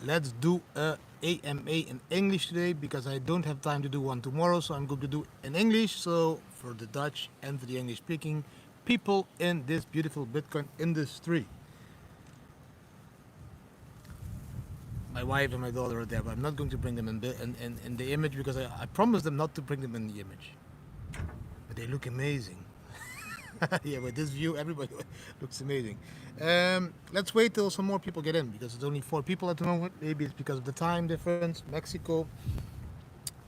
let's do a AMA in English today because I don't have time to do one tomorrow, so I'm going to do in English. So for the Dutch and for the English speaking people in this beautiful Bitcoin industry. My wife and my daughter are there, but I'm not going to bring them in the image because I promised them not to bring them in the image. But they look amazing. Yeah, with this view, everybody looks amazing. Let's wait till some more people get in because it's only 4 people at the moment. Maybe it's because of the time difference. Mexico.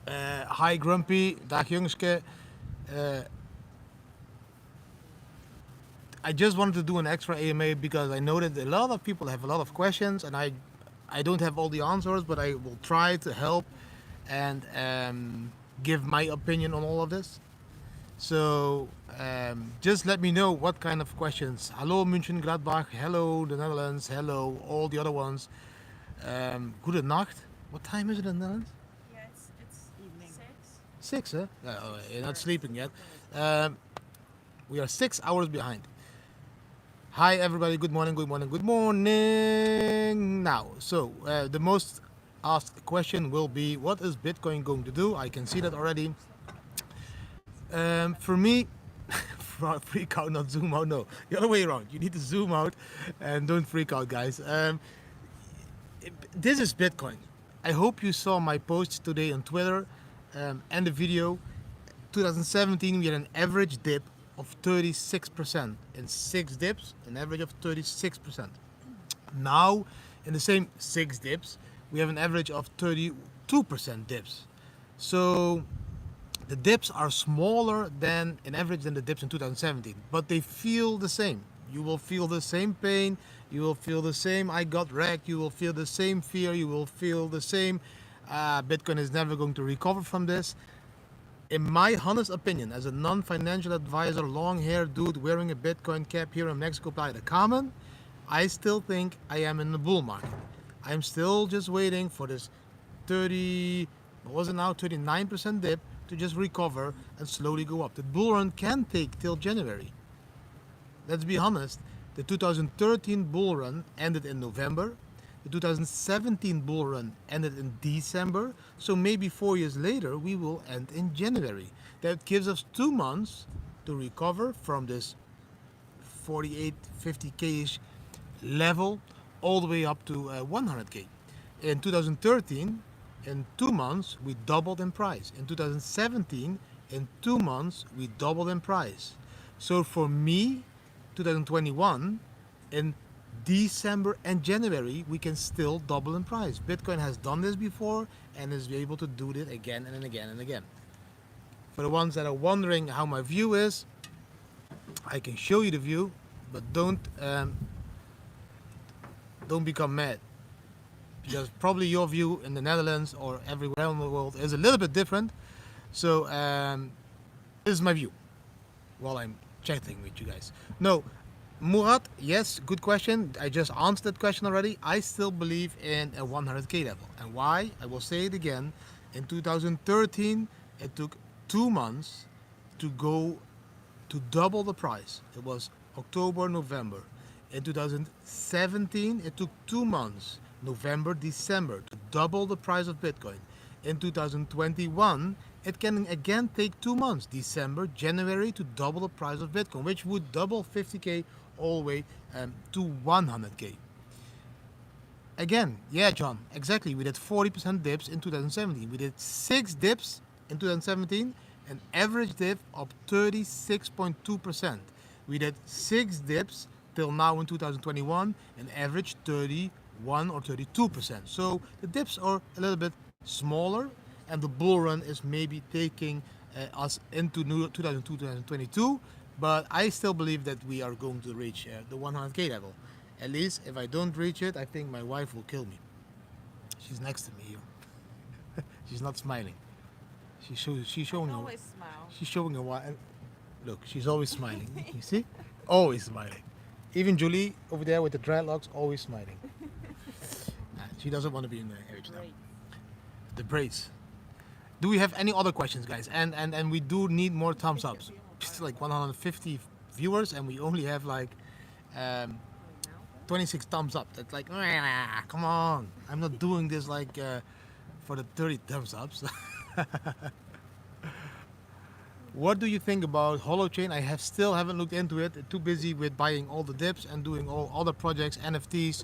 Hi, Grumpy. Dag Jungske. I just wanted to do an extra AMA because I know that a lot of people have a lot of questions and I don't have all the answers, but I will try to help and give my opinion on all of this. So just let me know what kind of questions. Hello München, Gladbach. Hello the Netherlands. Hello all the other ones. Goede Nacht. What time is it in the Netherlands? Yeah, it's evening. 6, huh? You're not sleeping yet. We are 6 hours behind. Hi everybody, good morning, good morning, good morning. Now, so the most asked question will be, what is Bitcoin going to do? I can see that already. For me, freak out, not zoom out. No, the other way around. You need to zoom out and don't freak out, guys. This is Bitcoin. I hope you saw my post today on Twitter and the video. 2017, we had an average dip of 36%. In 6 dips, an average of 36%. Now, in the same 6 dips, we have an average of 32% dips. So the dips are smaller than in average than the dips in 2017, but they feel the same. You will feel the same pain, you will feel the same I got wrecked, you will feel the same fear, you will feel the same Bitcoin is never going to recover from this. In my honest opinion, as a non-financial advisor, long-haired dude wearing a Bitcoin cap here in Mexico, Playa del Carmen, I still think I am in the bull market. I'm still just waiting for this 39% dip to just recover and slowly go up. The bull run can take till January. Let's be honest, the 2013 bull run ended in November. The 2017 bull run ended in December. So maybe 4 years later, we will end in January. That gives us 2 months to recover from this 48, 50K-ish level all the way up to 100K. In 2013, in 2 months, we doubled in price. In 2017, in 2 months, we doubled in price. So for me, 2021, in December and January, we can still double in price. Bitcoin has done this before and is able to do it again and again and again. For the ones that are wondering how my view is, I can show you the view, but don't become mad. Because probably your view in the Netherlands or everywhere in the world is a little bit different. So this is my view while I'm chatting with you guys. No, Murat, yes, good question. I just answered that question already. I still believe in a 100K level. And why? I will say it again. In 2013, it took 2 months to go to double the price. It was October, November. In 2017, it took 2 months, November, December, to double the price of Bitcoin. In 2021, it can again take 2 months, December, January, to double the price of Bitcoin, which would double 50K all the way to 100K. Again, yeah, John, exactly. We did 40% dips in 2017. We did 6 dips in 2017, an average dip of 36.2%. We did 6 dips till now in 2021, an average 31 or 32%. So the dips are a little bit smaller, and the bull run is maybe taking us into 2022. But I still believe that we are going to reach the 100K level. At least if I don't reach it, I think my wife will kill me. She's next to me here. She's not smiling. She's showing Always smile. She's showing a while. Look, she's always smiling. You see? Always smiling. Even Julie over there with the dreadlocks, always smiling. She doesn't want to be in the image now. The braids. Do we have any other questions, guys? And we do need more thumbs ups. Just like 150 viewers, and we only have like 26 thumbs up. That's like, come on. I'm not doing this like for the 30 thumbs ups. What do you think about holochain? I still haven't looked into it. Too busy with buying all the dips and doing all other projects, NFTs,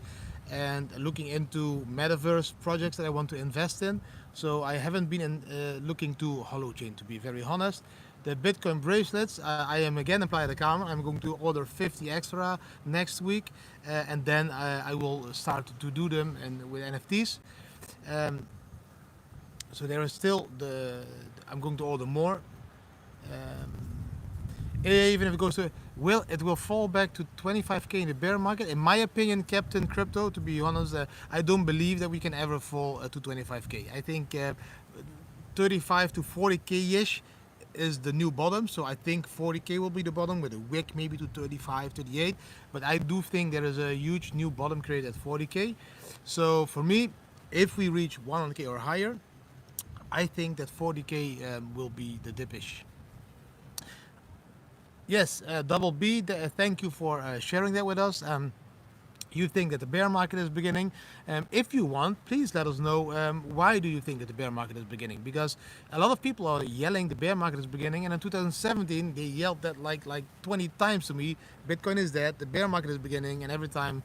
and looking into metaverse projects that I want to invest in. So I haven't been looking to holochain, to be very honest. The Bitcoin bracelets, I am again applying the camera. I'm going to order 50 extra next week, and then I will start to do them and with NFTs. Um, so there is still I'm going to order more. Even if it goes to, it will fall back to 25k in the bear market. In my opinion, Captain Crypto, to be honest, I don't believe that we can ever fall to 25k. I think 35 to 40k ish is the new bottom. So I think 40k will be the bottom with a wick maybe to 35, 38. But I do think there is a huge new bottom created at 40k. So for me, if we reach 100k or higher, I think that 40k will be the dip-ish. Yes, Double B, thank you for sharing that with us. You think that the bear market is beginning. If you want, please let us know why do you think that the bear market is beginning? Because a lot of people are yelling the bear market is beginning, and in 2017 they yelled that like 20 times to me, Bitcoin is dead, the bear market is beginning, and every time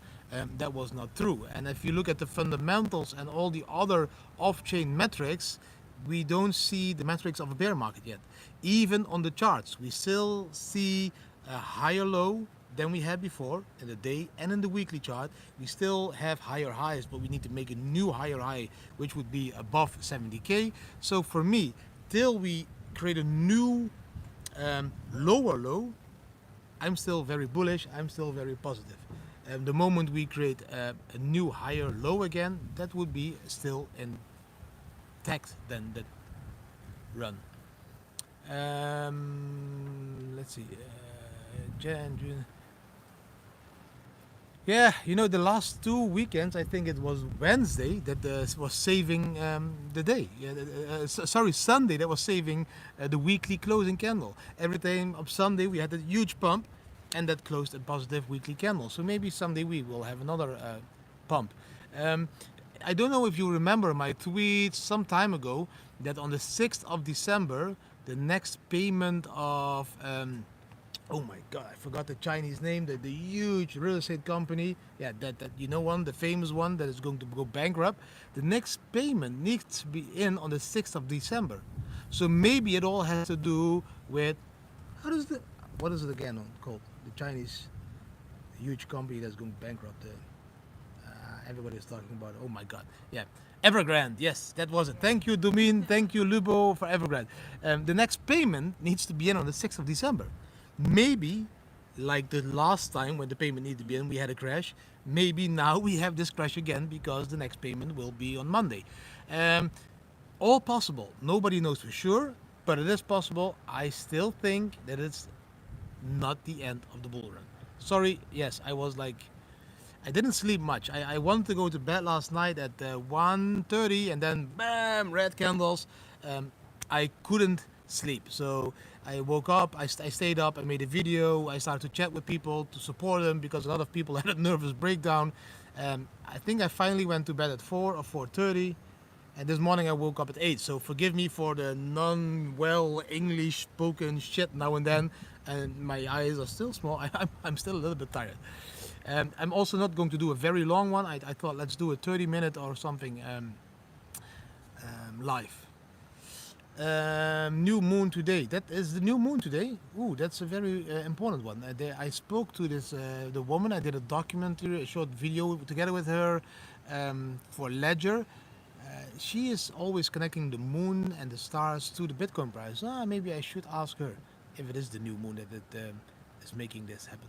that was not true. And if you look at the fundamentals and all the other off-chain metrics, we don't see the metrics of a bear market yet. Even on the charts, we still see a higher low than we had before in the day and in the weekly chart. We still have higher highs, but we need to make a new higher high, which would be above 70k. So for me, till we create a new lower low, I'm still very bullish. I'm still very positive. The moment we create a new higher low again, that would be still intact than that run. Let's see, Jan, June. Yeah, you know, the last 2 weekends, I think it was Wednesday that was saving the day. Sorry, Sunday that was saving the weekly closing candle. Every time of Sunday we had a huge pump, and that closed a positive weekly candle. So maybe someday we will have another pump. I don't know if you remember my tweet some time ago that on the 6th of December, the next payment of, oh my God, I forgot the Chinese name, the huge real estate company, yeah, that you know one, the famous one that is going to go bankrupt. The next payment needs to be in on the 6th of December. So maybe it all has to do with, what is it again called? The Chinese huge company that's going bankrupt. Everybody's talking about it. Oh my God. Yeah. Evergrande. Yes, that was it. Thank you, Domin. Thank you, Lubo, for Evergrande. The next payment needs to be in on the 6th of December. Maybe, like the last time when the payment needed to be in, we had a crash. Maybe now we have this crash again because the next payment will be on Monday. All possible. Nobody knows for sure, but it is possible. I still think that it's not the end of the bull run. Sorry, yes, I didn't sleep much. I wanted to go to bed last night at 1:30 and then bam, red candles. I couldn't sleep. So I woke up, I stayed up, I made a video, I started to chat with people to support them because a lot of people had a nervous breakdown. I think I finally went to bed at 4 or 4:30. And this morning I woke up at 8. So forgive me for the non-well English spoken shit now and then. And my eyes are still small. I'm still a little bit tired. I'm also not going to do a very long one. I thought let's do a 30-minute or something live. New moon today. That is the new moon today. Ooh, that's a very important one. I spoke to the woman. I did a documentary, a short video together with her for Ledger. She is always connecting the moon and the stars to the Bitcoin price. Maybe I should ask her if it is the new moon that is making this happen.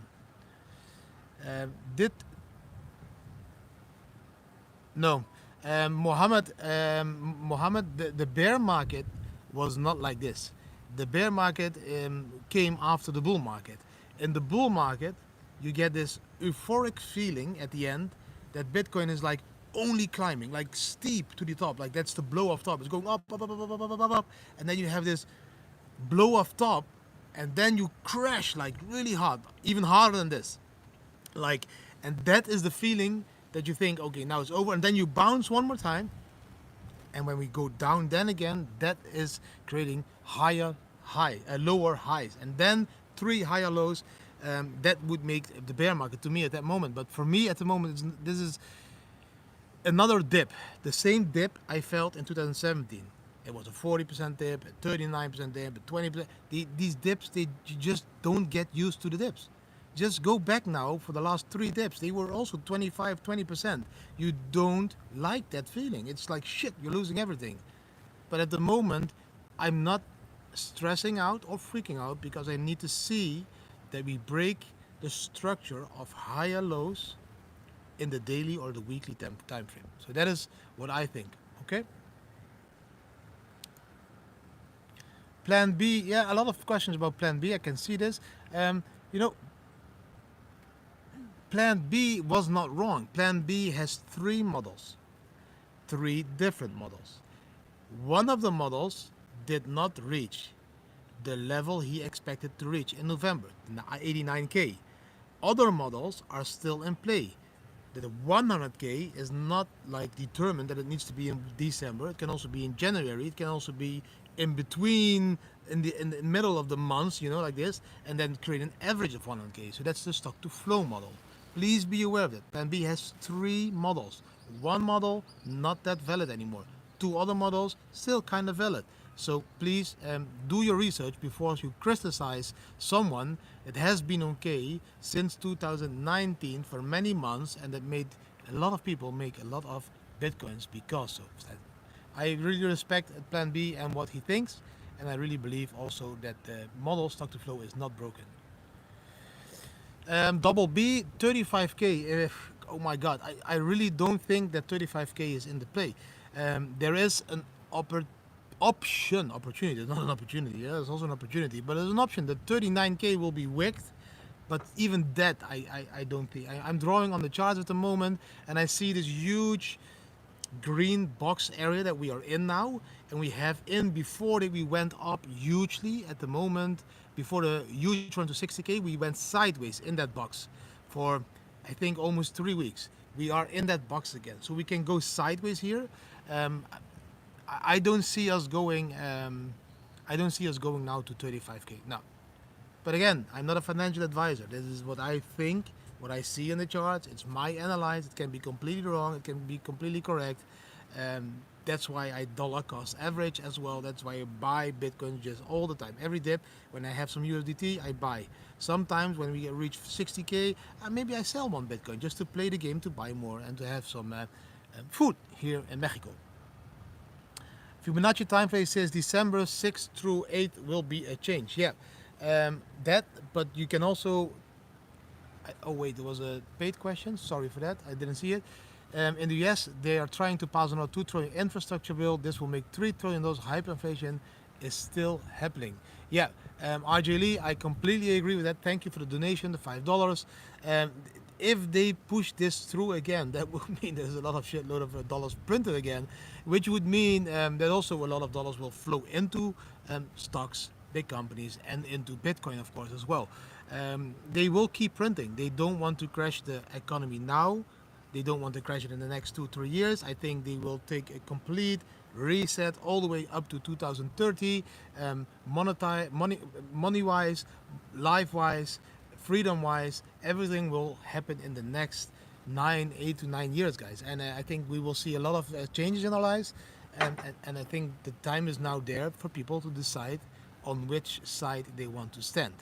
Mohammed, the bear market was not like this. The bear market came after the bull market. In the bull market, you get this euphoric feeling at the end that Bitcoin is like only climbing, like steep to the top, like that's the blow off top. It's going up, up, up, up, up, up, up, up, and then you have this blow off top, and then you crash like really hard, even harder than this. Like, And that is the feeling that you think, okay, now it's over, and then you bounce one more time, and when we go down then again, that is creating lower highs, and then 3 higher lows. That would make the bear market to me at that moment. But for me at the moment, this is another dip, the same dip I felt in 2017. It was a 40% dip, a 39% dip, a 20%. These dips, you just don't get used to the dips. Just go back now for the last 3 dips. They were also 25, 20%. You don't like that feeling. It's like, shit, you're losing everything. But at the moment, I'm not stressing out or freaking out, because I need to see that we break the structure of higher lows in the daily or the weekly time frame. So that is what I think. Okay. Plan B. Yeah, a lot of questions about Plan B. I can see this. You know, Plan B was not wrong. Plan B has 3 models, 3 different models. One of the models did not reach the level he expected to reach in November, 89K. Other models are still in play. The 100K is not like determined that it needs to be in December. It can also be in January. It can also be in between, in the middle of the months, you know, like this, and then create an average of 100K. So that's the stock to flow model. Please be aware of it. Plan B has 3 models. One model not that valid anymore. 2 other models still kind of valid. So please do your research before you criticize someone that has been okay since 2019 for many months, and that made a lot of people make a lot of bitcoins because of that. I really respect Plan B and what he thinks, and I really believe also that the model stock to flow is not broken. Double B, 35K. Oh my God, I really don't think that 35K is in the play. There is an opportunity, not an opportunity. Yeah, there's also an opportunity, but there's an option that 39K will be wicked. But even that, I don't think. I'm drawing on the charts at the moment, and I see this huge green box area that we are in now, and we have in before that we went up hugely at the moment. Before the huge run to 60K, we went sideways in that box for, I think, almost 3 weeks. We are in that box again, so we can go sideways here. I don't see us going. I don't see us going now to 35K. No. But again, I'm not a financial advisor. This is what I think, what I see in the charts. It's my analysis. It can be completely wrong. It can be completely correct. That's why I dollar cost average as well. That's why I buy Bitcoin just all the time. Every dip, when I have some USDT, I buy. Sometimes when we reach 60K, maybe I sell one Bitcoin just to play the game, to buy more, and to have some food here in Mexico. Fibonacci time frame says December 6th through 8th will be a change. Yeah, that, but you can also. Oh wait, there was a paid question. Sorry for that. I didn't see it. In the US, they are trying to pass on a 2 trillion infrastructure bill. This will make $3 trillion. Hyperinflation is still happening. Yeah, RJ Lee, I completely agree with that. Thank you for the donation, the $5. If they push this through again, that would mean there's a lot of shitload of dollars printed again, which would mean that also a lot of dollars will flow into stocks, big companies, and into Bitcoin, of course, as well. They will keep printing. They don't want to crash the economy now. They don't want to crash it in the next 2-3 years. I think they will take a complete reset all the way up to 2030, money-wise, life-wise, freedom-wise. Everything will happen in the next 8 to 9 years, guys. And I think we will see a lot of changes in our lives. And I think the time is now there for people to decide on which side they want to stand.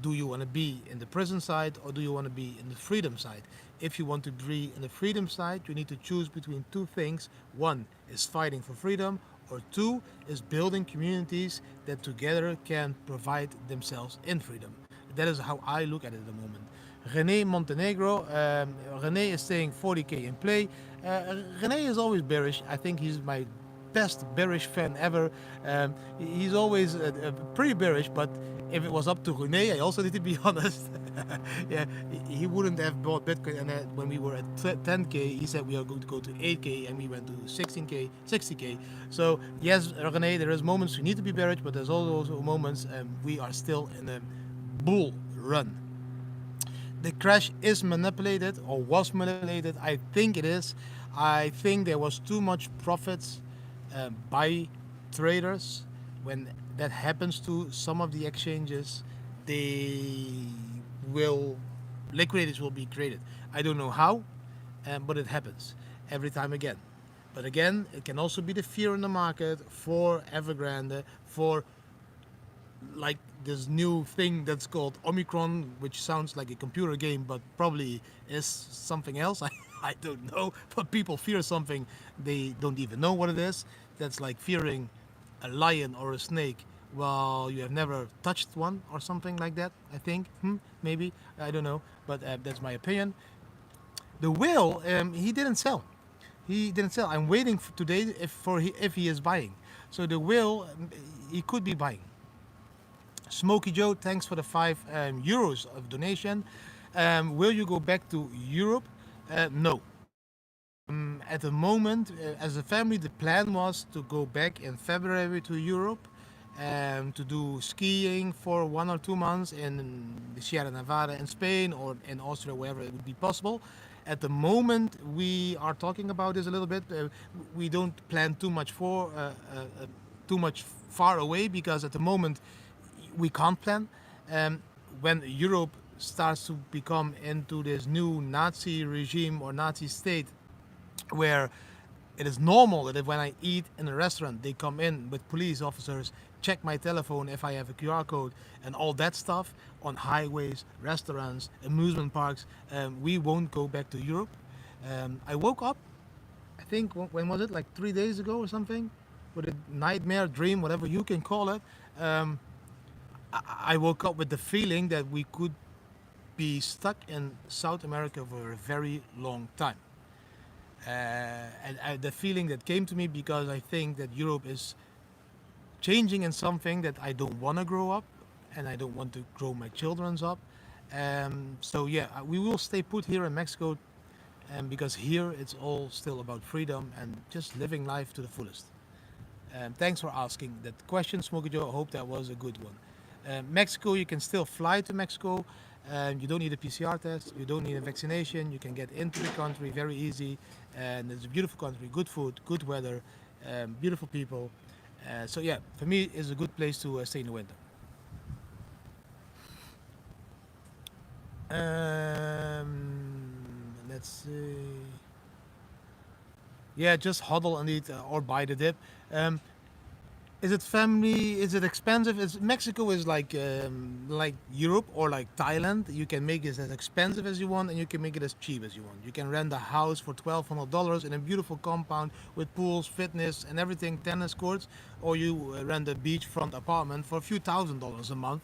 Do you want to be in the prison side, or do you want to be in the freedom side? If you want to be in the freedom side, you need to choose between 2 things. 1 is fighting for freedom, or 2 is building communities that together can provide themselves in freedom. That is how I look at it at the moment. René Montenegro, René is saying 40K in play. René is always bearish. I think he's my best bearish fan ever. He's always pretty bearish, but if it was up to René, I also need to be honest. Yeah, he wouldn't have bought Bitcoin. And when we were at 10K, he said we are going to go to 8K, and we went to 16K, 60K. So yes, René, there is moments we need to be bearish, but there's also moments we are still in a bull run. the crash is manipulated or was manipulated. I think it is. I think there was too much profits by traders. When that happens to some of the exchanges, they will liquidators will be created. I don't know how, but it happens every time again. But again, it can also be the fear in the market for Evergrande, for like this new thing that's called Omicron, which sounds like a computer game, but probably is something else. I don't know. But people fear something they don't even know what it is. That's like fearing a lion or a snake while you have never touched one or something like that. I think, maybe, I don't know, but that's my opinion. The whale, he didn't sell. He didn't sell. I'm waiting for today if he is buying. So the whale, he could be buying. Smokey Joe, thanks for the €5 of donation. Will you go back to Europe? No. At the moment, as a family, the plan was to go back in February to Europe to do skiing for 1 or 2 months in the Sierra Nevada in Spain or in Austria, wherever it would be possible. At the moment, we are talking about this a little bit. We don't plan too much too much far away because at the moment we can't plan. When Europe starts to become into this new Nazi regime or Nazi state, where it is normal that if when I eat in a restaurant, they come in with police officers, check my telephone if I have a QR code and all that stuff on highways, restaurants, amusement parks, we won't go back to Europe. I woke up, I think, when was it? Like 3 days ago or something, with a nightmare, dream, whatever you can call it. I woke up with the feeling that we could be stuck in South America for a very long time. And the feeling that came to me because I think that Europe is changing in something that I don't want to grow up and I don't want to grow my children's up. So yeah, we will stay put here in Mexico because here it's all still about freedom and just living life to the fullest. Thanks for asking that question, Smokey Joe. I hope that was a good one. Mexico, you can still fly to Mexico. You don't need a PCR test. You don't need a vaccination. You can get into the country very easy. And it's a beautiful country, good food, good weather, beautiful people. So yeah, for me, it's a good place to stay in the winter. Let's see. Yeah, just huddle and eat or buy the dip. Is it family? Is it expensive? Mexico is like Europe or like Thailand. You can make it as expensive as you want, and you can make it as cheap as you want. You can rent a house for $1,200 in a beautiful compound with pools, fitness, and everything, tennis courts, or you rent a beachfront apartment for a few $1,000s a month.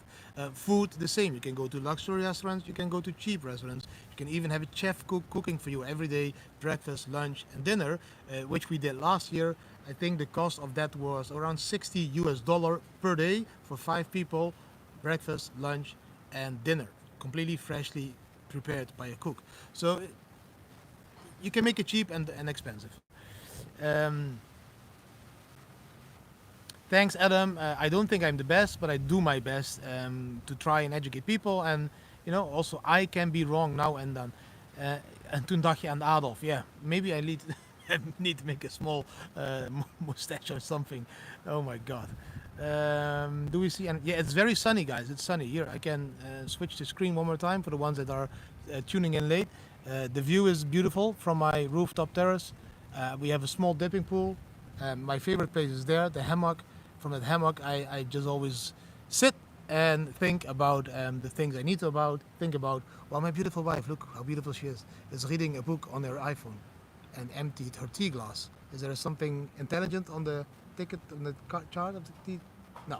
Food the same. You can go to luxury restaurants. You can go to cheap restaurants. You can even have a chef cooking for you every day, breakfast, lunch, and dinner, which we did last year. I think the cost of that was around $60 per day for 5 people, breakfast, lunch, and dinner, completely freshly prepared by a cook. So you can make it cheap and expensive. Thanks, Adam. I don't think I'm the best, but I do my best to try and educate people. And also I can be wrong now and then. En toen dacht je aan Adolf. Yeah, maybe I need to make a small mustache or something. Oh my God. Do we see? And yeah, it's very sunny, guys. It's sunny here. I can switch the screen one more time for the ones that are tuning in late. The view is beautiful from my rooftop terrace. We have a small dipping pool. My favorite place is there, the hammock. From that hammock, I just always sit and think about the things I need to think about. Well, my beautiful wife, look how beautiful she is reading a book on her iPhone and emptied her tea glass. Is there something intelligent on the ticket, on the chart of the tea? No.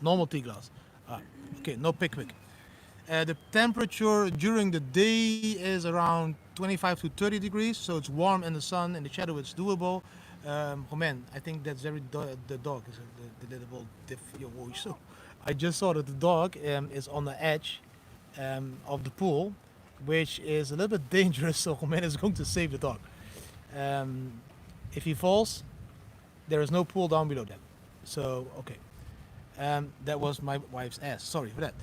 Normal tea glass. Okay, no Pickwick. The temperature during the day is around 25 to 30 degrees, so it's warm in the sun. In the shadow, it's doable. Oh man, I think that's the dog is the little voice. So I just saw that the dog is on the edge of the pool, which is a little bit dangerous. So man is going to save the dog. If he falls, there is no pool down below that. So okay, that was my wife's ass. Sorry for that.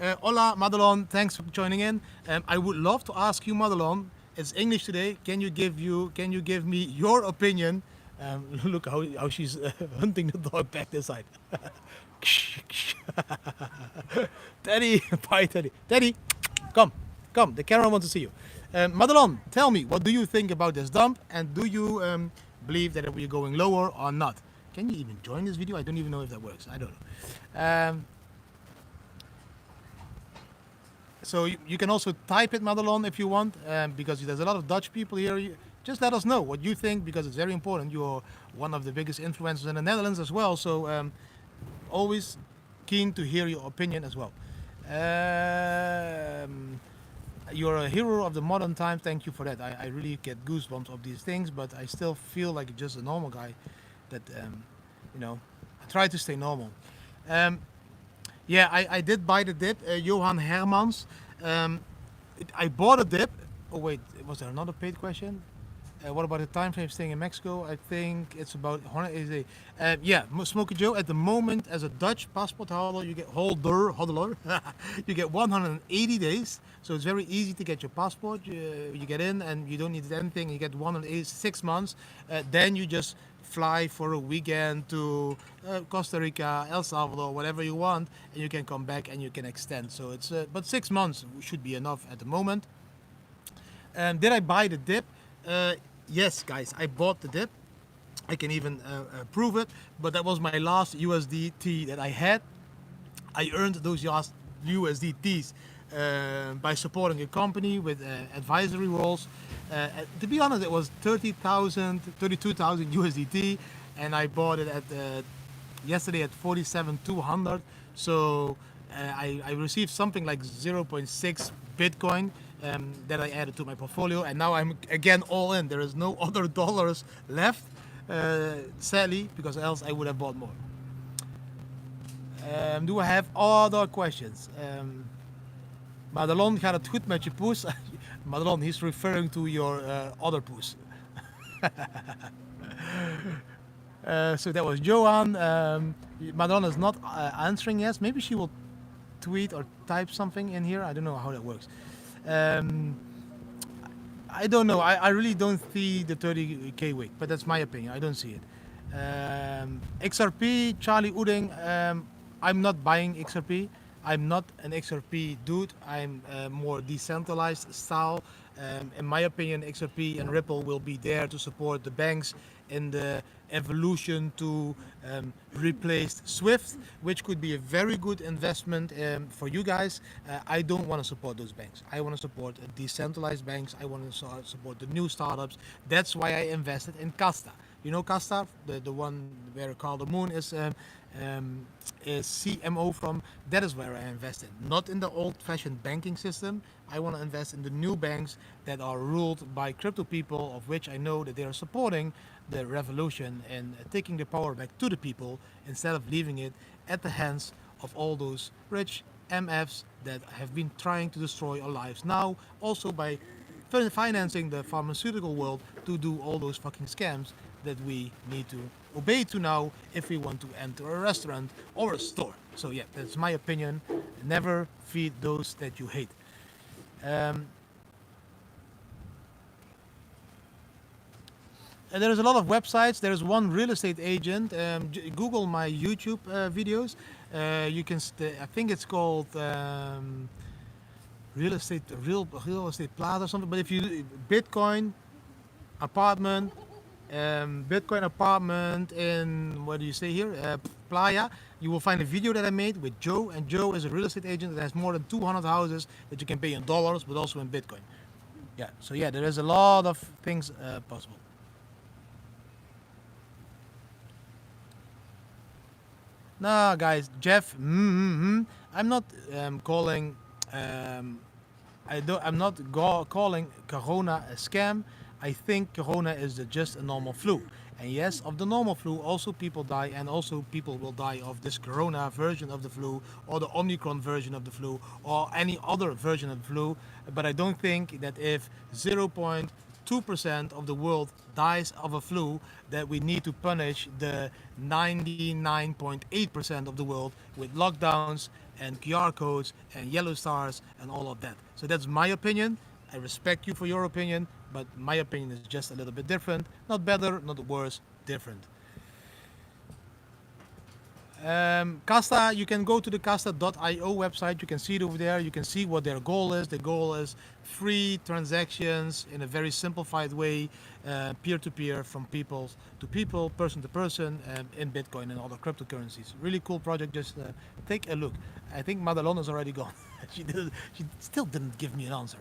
Hola, Madelon. Thanks for joining in. I would love to ask you, Madelon. It's English today. Can you give me your opinion? Look how she's hunting the dog back this side. Teddy, bye, Teddy. Teddy, come. The camera wants to see you. Madelon, tell me, what do you think about this dump, and do you believe that we're going lower or not? Can you even join this video? I don't even know if that works. I don't know. So you can also type it, Madelon, if you want, because there's a lot of Dutch people here. Just let us know what you think, because it's very important. You're one of the biggest influencers in the Netherlands as well, so always keen to hear your opinion as well. You're a hero of the modern time. Thank you for that. I really get goosebumps of these things, but I still feel like just a normal guy that, I try to stay normal. Yeah, I did buy the dip, Johan Hermans. I bought a dip. Oh wait, was there another paid question? What about the time frame staying in Mexico? I think it's about yeah, Smokey Joe. At the moment, as a Dutch passport holder, you get you get 180 days. So it's very easy to get your passport. You get in and you don't need anything. You get 186 months. Then you just fly for a weekend to Costa Rica, El Salvador, whatever you want, and you can come back and you can extend. So it's but 6 months should be enough at the moment. Did I buy the dip? Yes, guys, I bought the dip. I can even prove it, but that was my last USDT that I had. I earned those last USDTs by supporting a company with advisory roles. To be honest, it was 32,000 USDT, and I bought it at yesterday at 47,200. So I received something like 0.6 Bitcoin that I added to my portfolio, and now I'm again all in. There is no other dollars left, sadly, because else I would have bought more. Do I have other questions? Madelon, gaat het goed met je poes? Madelon, he's referring to your other poes. So that was Johan. Madelon is not answering yet. Maybe she will tweet or type something in here. I don't know how that works. I don't know. I really don't see the 30k wick, but that's my opinion. I don't see it. XRP, Charlie Ouding. I'm not buying XRP. I'm not an XRP dude. I'm more decentralized style. In my opinion, XRP and Ripple will be there to support the banks in the evolution to replace SWIFT, which could be a very good investment for you guys. I don't want to support those banks. I want to support decentralized banks. I want to support the new startups. That's why I invested in Casta. You know Casta, the one where Carl de Moon is CMO from. That is where I invested, not in the old-fashioned banking system. I want to invest in the new banks that are ruled by crypto people, of which I know that they are supporting the revolution and taking the power back to the people instead of leaving it at the hands of all those rich MFs that have been trying to destroy our lives now, also by financing the pharmaceutical world to do all those fucking scams that we need to obey to now if we want to enter a restaurant or a store. So yeah, that's my opinion. Never feed those that you hate. And there's a lot of websites. There's one real estate agent. Google my YouTube videos. You can. I think it's called real estate plaza or something. But if you Bitcoin apartment, Bitcoin apartment in, what do you say here, Playa, you will find a video that I made with Joe, and Joe is a real estate agent that has more than 200 houses that you can pay in dollars, but also in Bitcoin. Yeah, so yeah, there is a lot of things possible. Nah, guys, Jeff, I'm not calling. I'm not calling Corona a scam. I think Corona is just a normal flu. And yes, of the normal flu, also people die, and also people will die of this Corona version of the flu, or the Omicron version of the flu, or any other version of the flu. But I don't think that if 0.2% of the world dies of a flu, that we need to punish the 99.8% of the world with lockdowns and QR codes and yellow stars and all of that. So that's my opinion. I respect you for your opinion, but my opinion is just a little bit different. Not better, not worse, different. Casta, you can go to the Casta.io website. You can see it over there. You can see what their goal is. The goal is free transactions in a very simplified way, peer-to-peer, from people to people, person to person, in Bitcoin and other cryptocurrencies. Really cool project. Just take a look. I think Madelon is already gone. She still didn't give me an answer.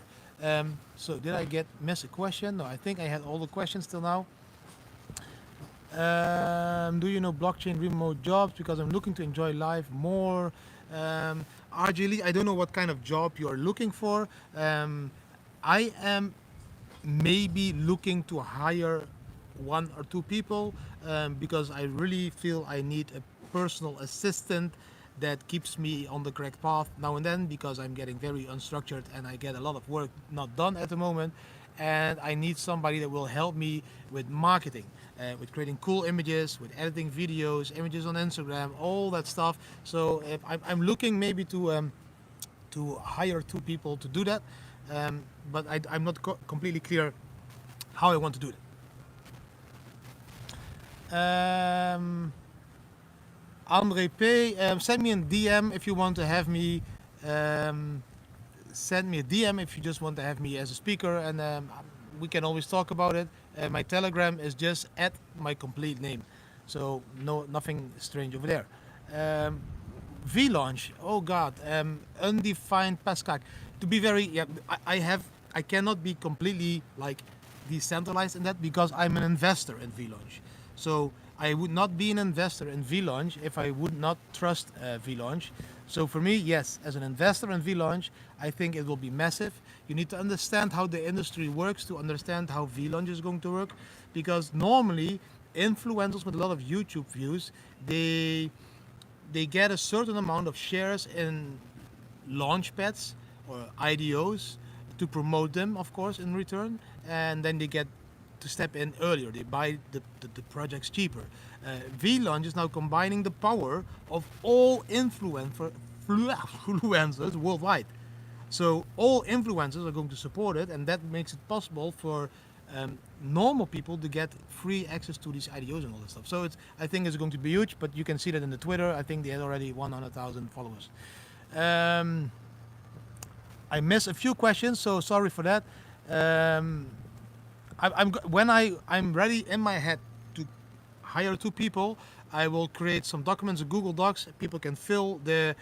So did I miss a question? No, I think I had all the questions till now. Do you know blockchain remote jobs? Because I'm looking to enjoy life more. RJ Lee, I don't know what kind of job you are looking for. I am maybe looking to hire 1 or 2 people, because I really feel I need a personal assistant that keeps me on the correct path now and then, because I'm getting very unstructured and I get a lot of work not done at the moment, and I need somebody that will help me with marketing, with creating cool images, with editing videos, images on Instagram, all that stuff. So if I'm looking maybe to hire 2 people to do that, but I'm not completely clear how I want to do it. Andre P, send me a DM if you want to have me. Send me a DM if you just want to have me as a speaker, and we can always talk about it. My Telegram is just at my complete name, so nothing strange over there. V-launch, oh God, undefined Pascal. To be very, yeah, I cannot be completely like decentralized in that, because I'm an investor in V-launch. So I would not be an investor in V-launch if I would not trust V-launch. So for me, yes, as an investor in V-launch, I think it will be massive. You need to understand how the industry works to understand how V-launch is going to work, because normally influencers with a lot of YouTube views, they get a certain amount of shares in launch pads or IDOs to promote them, of course, in return, and then they get to step in earlier. They buy the projects cheaper. V-Launch is now combining the power of all influencers worldwide. So all influencers are going to support it, and that makes it possible for normal people to get free access to these IDOs and all that stuff. So I think it's going to be huge, but you can see that in the Twitter. I think they had already 100,000 followers. I missed a few questions, so sorry for that. When I'm ready in my head to hire 2 people, I will create some documents in Google Docs. People can fill their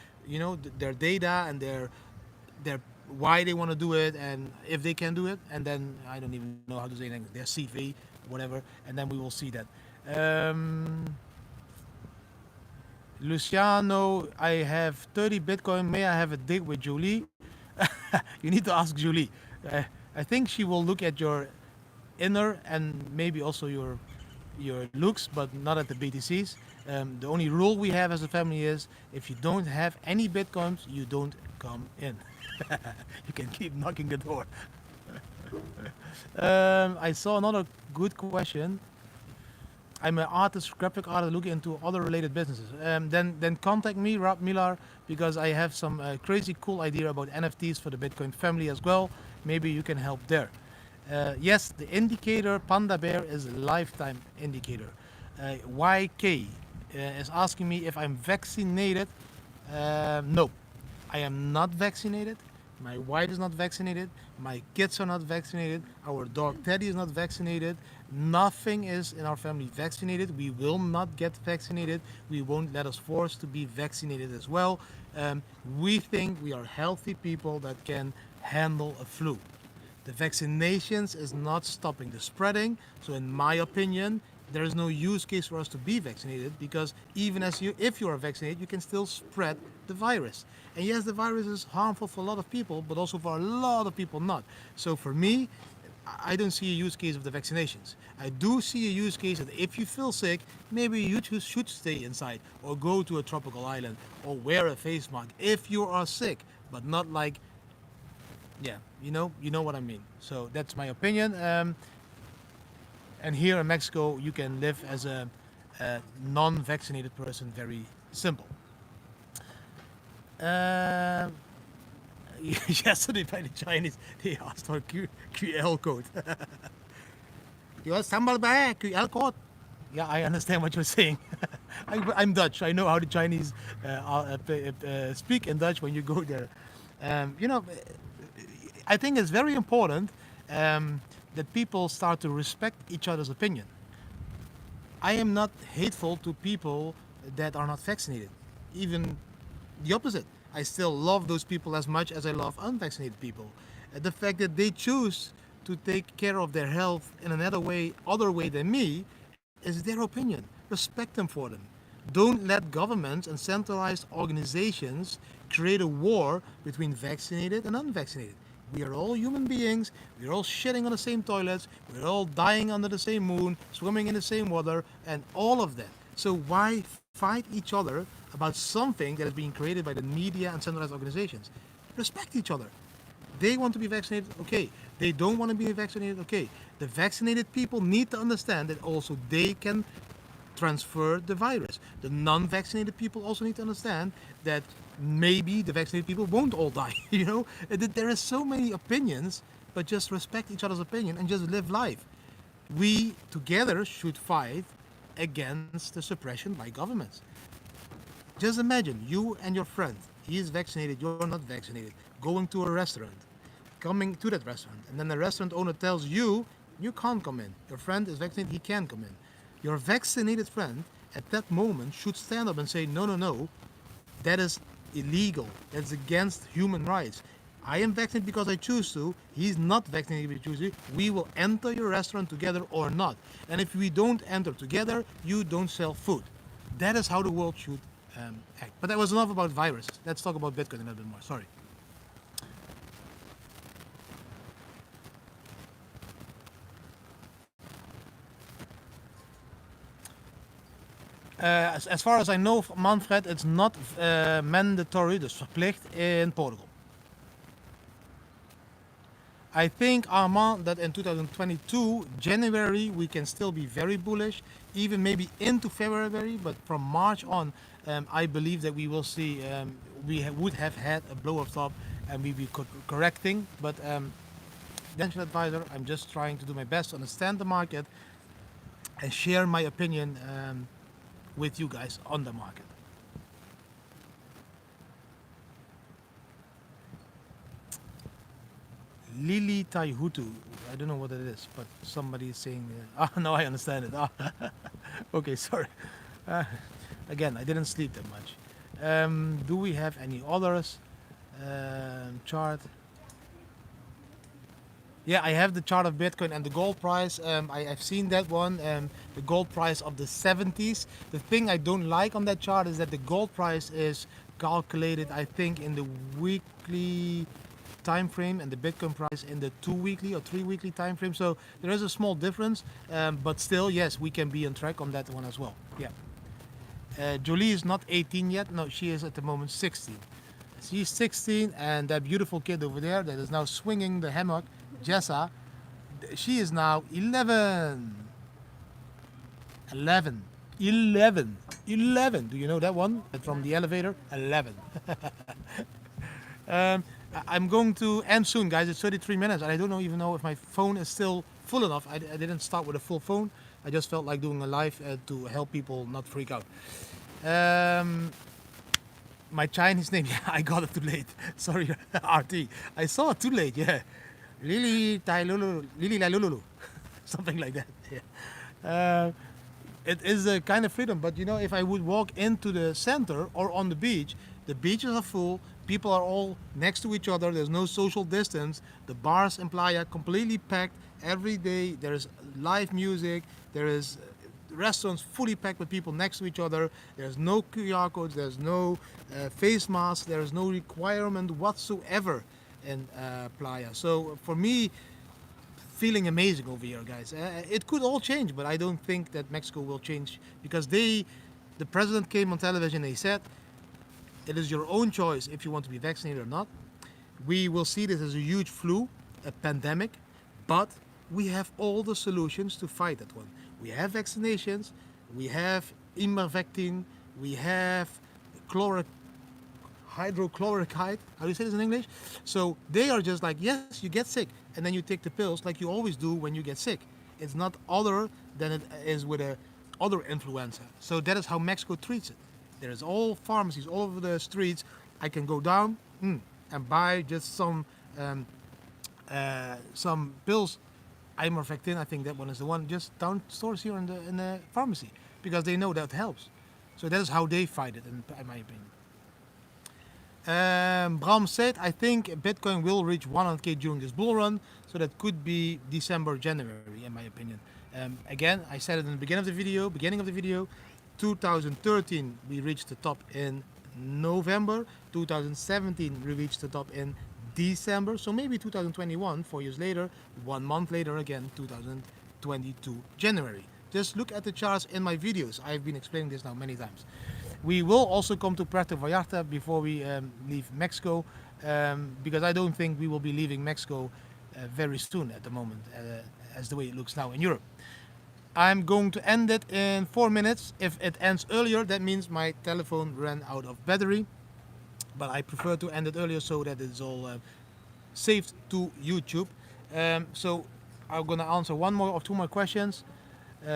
data and their why they want to do it, and if they can do it, and then I don't even know how to say anything, their CV, whatever, and then we will see that. Luciano, I have 30 Bitcoin. May I have a date with Julie? You need to ask Julie. I think she will look at your inner and maybe also your looks, but not at the BTCs. The only rule we have as a family is if you don't have any Bitcoins, you don't come in. You can keep knocking the door. I saw another good question. I'm an artist, graphic artist, looking into other related businesses. Then contact me, Rob Millar, because I have some crazy cool idea about NFTs for the Bitcoin family as well. Maybe you can help there. Yes, the indicator Panda Bear is a lifetime indicator. YK is asking me if I'm vaccinated. No, I am not vaccinated. My wife is not vaccinated. My kids are not vaccinated. Our dog Teddy is not vaccinated. Nothing is in our family vaccinated. We will not get vaccinated. We won't let us force to be vaccinated as well. We think we are healthy people that can handle a flu. The vaccinations is not stopping the spreading. So in my opinion, there is no use case for us to be vaccinated, because even if you are vaccinated, you can still spread the virus. And yes, the virus is harmful for a lot of people, but also for a lot of people not. So for me, I don't see a use case of the vaccinations. I do see a use case that if you feel sick, maybe you should stay inside or go to a tropical island or wear a face mask if you are sick, but not like, yeah, you know what I mean. So that's my opinion. And here in Mexico, you can live as a non-vaccinated person very simple. Um, yesterday by the Chinese, they asked for QL code. You want sambal ba? QL code. Yeah, I understand what you're saying. I'm Dutch. I know how the Chinese speak in Dutch when you go there. You know, I think it's very important that people start to respect each other's opinion. I am not hateful to people that are not vaccinated. Even the opposite. I still love those people as much as I love unvaccinated people. The fact that they choose to take care of their health in another way, other way than me, is their opinion. Respect them for them. Don't let governments and centralized organizations create a war between vaccinated and unvaccinated. We are all human beings. We're all shitting on the same toilets. We're all dying under the same moon, swimming in the same water, and all of that. So why fight each other about something that is being created by the media and centralized organizations? Respect each other. They want to be vaccinated, okay. They don't want to be vaccinated, okay. The vaccinated people need to understand that also they can transfer the virus. The non-vaccinated people also need to understand that maybe the vaccinated people won't all die. You know, there are so many opinions, but just respect each other's opinion and just live life. We together should fight against the suppression by governments. Just imagine you and your friend, he is vaccinated, you're not vaccinated, going to a restaurant, coming to that restaurant, and then the restaurant owner tells you, you can't come in. Your friend is vaccinated, he can come in. Your vaccinated friend at that moment should stand up and say, no, no, no, that is illegal. That's against human rights. I am vaccinated because I choose to. He's not vaccinated because he chooses to. We will enter your restaurant together or not. And if we don't enter together, you don't sell food. That is how the world should act. But that was enough about viruses. Let's talk about Bitcoin a little bit more. Sorry. As far as I know, Manfred, it's not mandatory, dus verplicht in Portugal. I think, Armand, that in 2022, January, we can still be very bullish, even maybe into February, but from March on, I believe that we will see, would have had a blow up top and we be correcting. But financial advisor, I'm just trying to do my best to understand the market and share my opinion with you guys on the market. Lili Taihuttu. I don't know what it is, but somebody is saying. No, I understand it. Okay, sorry. Again, I didn't sleep that much. Do we have any others? Chart. Yeah, I have the chart of Bitcoin and the gold price. I've seen that one. The gold price of the 70s. The thing I don't like on that chart is that the gold price is calculated, I think, in the weekly time frame and the Bitcoin price in the 2 weekly or 3 weekly time frame. So there is a small difference, but still, yes, we can be on track on that one as well. Yeah. Jolie is not 18 yet. No, she is at the moment 16. She's 16, and that beautiful kid over there that is now swinging the hammock, Jessa, she is now 11. 11. 11. 11. Do you know that one? From the elevator? 11. I'm going to end soon, guys. It's 33 minutes, and I don't even know if my phone is still full enough. I didn't start with a full phone. I just felt like doing a live to help people not freak out. My Chinese name, yeah, I got it too late. Sorry, RT. I saw it too late, yeah. Lili Tailulu, Lili Lalulu, something like that. Yeah. It is a kind of freedom, but you know, if I would walk into the center or on the beaches are full, people are all next to each other, there's no social distance, the bars in Playa completely packed every day, there's live music, there is restaurants fully packed with people next to each other, there's no QR codes, there's no face masks, there's no requirement whatsoever in Playa. So for me, feeling amazing over here, guys. It could all change, but I don't think that Mexico will change because the president came on television and he said, it is your own choice if you want to be vaccinated or not. We will see this as a huge flu, a pandemic, but we have all the solutions to fight that one. We have vaccinations, we have ivermectin, we have hydrochloric acid. How do you say this in English? So they are just like, yes, you get sick, and then you take the pills like you always do when you get sick. It's not other than it is with a other influenza. So that is how Mexico treats it. There is all pharmacies all over the streets. I can go down and buy just some pills. Ivermectin, I think that one is the one, just down stores here in the pharmacy, because they know that helps. So that is how they fight it, in my opinion. Bram said, I think Bitcoin will reach 100k during this bull run, so that could be December, January, in my opinion. Again, I said it in the beginning of the video, 2013 we reached the top in November, 2017 we reached the top in December, so maybe 2021, 4 years later, 1 month later again, 2022 January. Just look at the charts in my videos. I've been explaining this now many times. We will also come to Puerto Vallarta before we leave Mexico, because I don't think we will be leaving Mexico very soon at the moment, as the way it looks now in Europe. I'm going to end it in 4 minutes. If it ends earlier, that means my telephone ran out of battery. But I prefer to end it earlier so that it's all saved to YouTube. So I'm gonna answer one more or two more questions.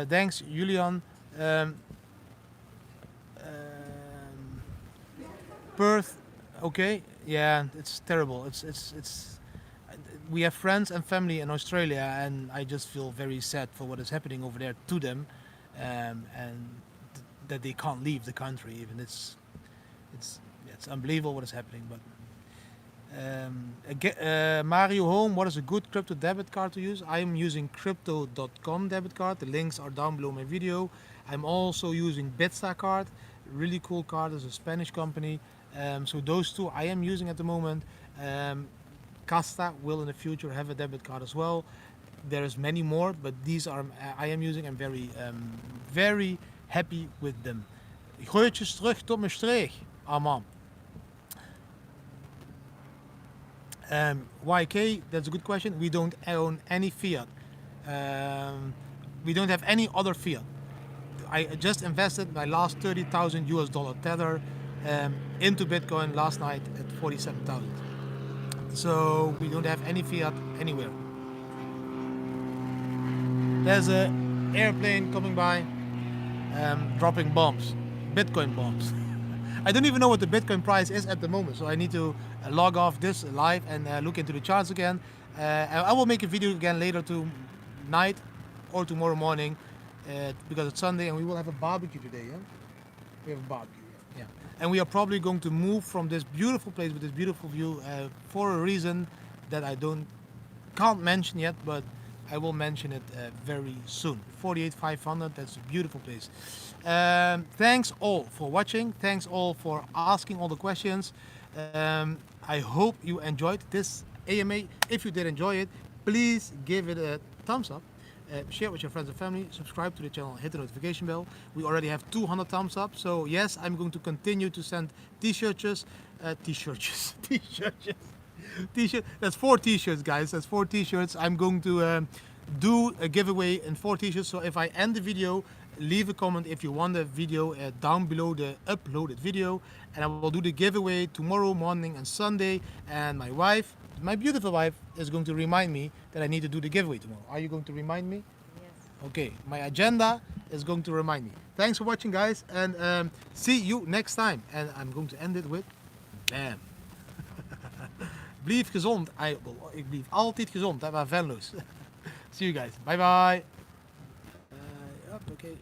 Thanks, Julian. Perth, okay, yeah, it's terrible. It's. We have friends and family in Australia, and I just feel very sad for what is happening over there to them, and that they can't leave the country. Even it's unbelievable what is happening. But Mario Home, what is a good crypto debit card to use? I am using crypto.com debit card. The links are down below my video. I'm also using Bitsa card, really cool card. It's a Spanish company. So those two I am using at the moment. Casta will in the future have a debit card as well. There is many more, but these are I am using. I'm very happy with them. Groetjes terug tot Maastricht. Aman. YK, that's a good question. We don't own any fiat. We don't have any other fiat. I just invested my last 30,000 US dollar tether into Bitcoin last night at 47,000. So we don't have any fiat anywhere. There's an airplane coming by, dropping bombs, Bitcoin bombs. I don't even know what the Bitcoin price is at the moment, so I need to log off this live and look into the charts again. I will make a video again later tonight or tomorrow morning because it's Sunday and we will have a barbecue today. Yeah, we have a barbecue. Yeah, and we are probably going to move from this beautiful place with this beautiful view for a reason that I can't mention yet, but I will mention it very soon. 48,500, that's a beautiful place. Thanks all for watching. Thanks all for asking all the questions. I hope you enjoyed this AMA. If you did enjoy it, please give it a thumbs up. Share it with your friends and family. Subscribe to the channel. Hit the notification bell. We already have 200 thumbs up. So yes, I'm going to continue to send t-shirts. T-shirt. That's 4 t-shirts, guys. That's 4 t-shirts. I'm going to do a giveaway in 4 t-shirts. So if I end the video, leave a comment if you want the video down below the uploaded video, and I will do the giveaway tomorrow morning and Sunday. And my wife, my beautiful wife, is going to remind me that I need to do the giveaway tomorrow. Are you going to remind me? Yes. Okay, my agenda is going to remind me. Thanks for watching, guys, and see you next time. And I'm going to end it with bam. Blijf gezond. Ik blijf altijd gezond. Hè, maar venloos. See you guys. Bye bye. Okay.